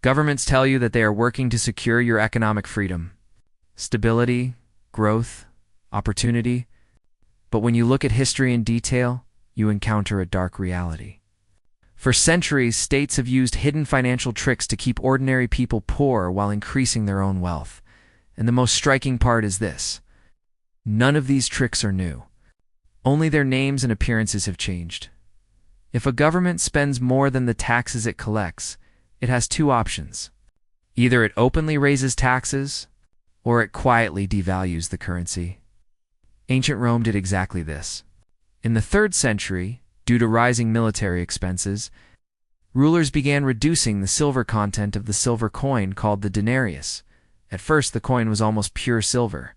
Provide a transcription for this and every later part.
Governments tell you that they are working to secure your economic freedom, stability, growth, opportunity. But when you look at history in detail, you encounter a dark reality. For centuries, states have used hidden financial tricks to keep ordinary people poor while increasing their own wealth. And the most striking part is this: none of these tricks are new. Only their names and appearances have changed. If a government spends more than the taxes it collects, it has two options. Either it openly raises taxes, or it quietly devalues the currency. Ancient Rome did exactly this. In the 3rd century, due to rising military expenses, rulers began reducing the silver content of the silver coin called the denarius. At first, the coin was almost pure silver.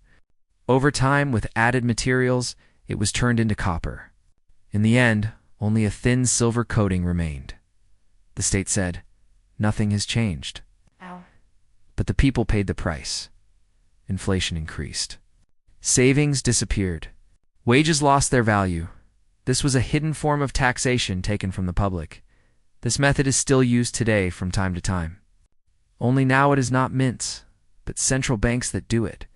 Over time, with added materials, it was turned into copper. In the end, only a thin silver coating remained. The state said, "Nothing has changed." Ow. But the people paid the price. Inflation increased. Savings disappeared. Wages lost their value. This was a hidden form of taxation taken from the public. This method is still used today from time to time. Only now it is not mints, but central banks that do it.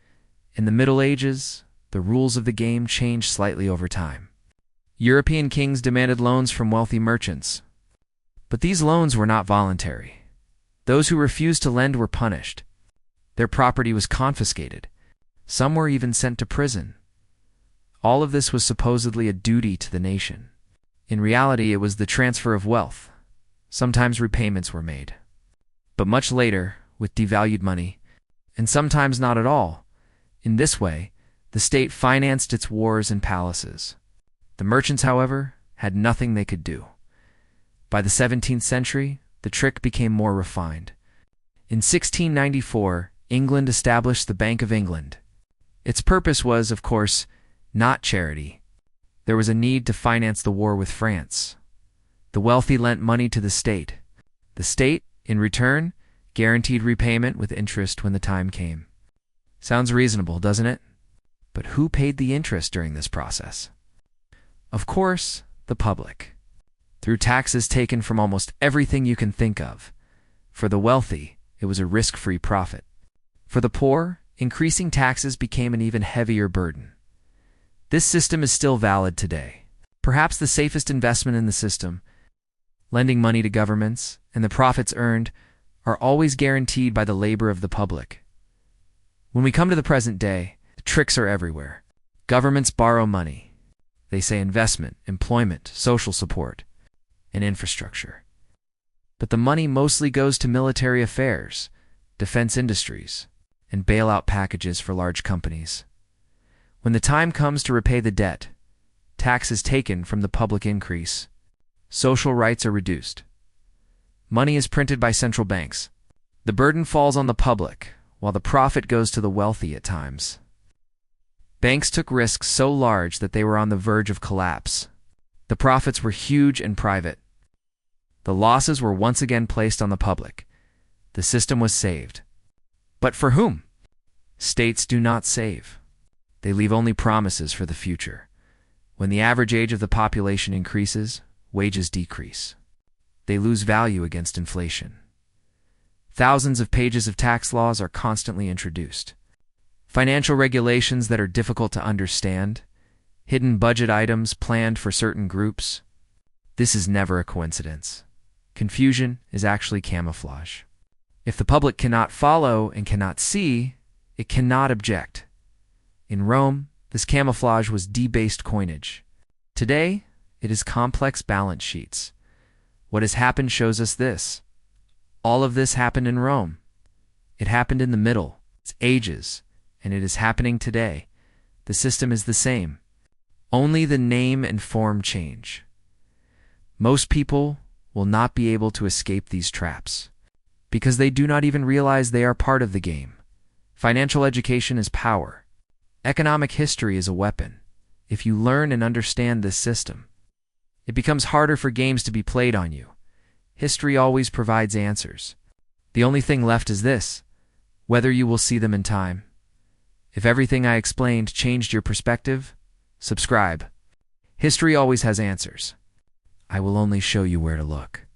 In the Middle Ages, the rules of the game changed slightly over time. European kings demanded loans from wealthy merchants. But these loans were not voluntary. Those who refused to lend were punished. Their property was confiscated. Some were even sent to prison. All of this was supposedly a duty to the nation. In reality, it was the transfer of wealth. Sometimes repayments were made. But much later, with devalued money, and sometimes not at all. In this way, the state financed its wars and palaces. The merchants, however, had nothing they could do. By the 17th century, the trick became more refined. In 1694, England established the Bank of England. Its purpose was, of course, not charity. There was a need to finance the war with France. The wealthy lent money to the state. The state, in return, guaranteed repayment with interest when the time came. Sounds reasonable, doesn't it? But who paid the interest during this process? Of course, the public. Through taxes taken from almost everything you can think of. For the wealthy, it was a risk-free profit. For the poor, increasing taxes became an even heavier burden. This system is still valid today. Perhaps the safest investment in the system, lending money to governments, and the profits earned are always guaranteed by the labor of the public. When we come to the present day, the tricks are everywhere. Governments borrow money. They say investment, employment, social support, and infrastructure. But the money mostly goes to military affairs, defense industries, and bailout packages for large companies. When the time comes to repay the debt, taxes taken from the public increase. Social rights are reduced. Money is printed by central banks. The burden falls on the public, while the profit goes to the wealthy at times. Banks took risks so large that they were on the verge of collapse. The profits were huge and private. The losses were once again placed on the public. The system was saved. But for whom? States do not save. They leave only promises for the future. When the average age of the population increases, wages decrease. They lose value against inflation. Thousands of pages of tax laws are constantly introduced. Financial regulations that are difficult to understand, hidden budget items planned for certain groups. This is never a coincidence. Confusion is actually camouflage. If the public cannot follow and cannot see, it cannot object. In Rome, this camouflage was debased coinage. Today, it is complex balance sheets. What has happened shows us this. All of this happened in Rome. It happened in the middle, its ages, and it is happening today. The system is the same. Only the name and form change. Most people will not be able to escape these traps because they do not even realize they are part of the game. Financial education is power. Economic history is a weapon. If you learn and understand this system, it becomes harder for games to be played on you. History always provides answers. The only thing left is this: whether you will see them in time. If everything I explained changed your perspective, subscribe. History always has answers. I will only show you where to look.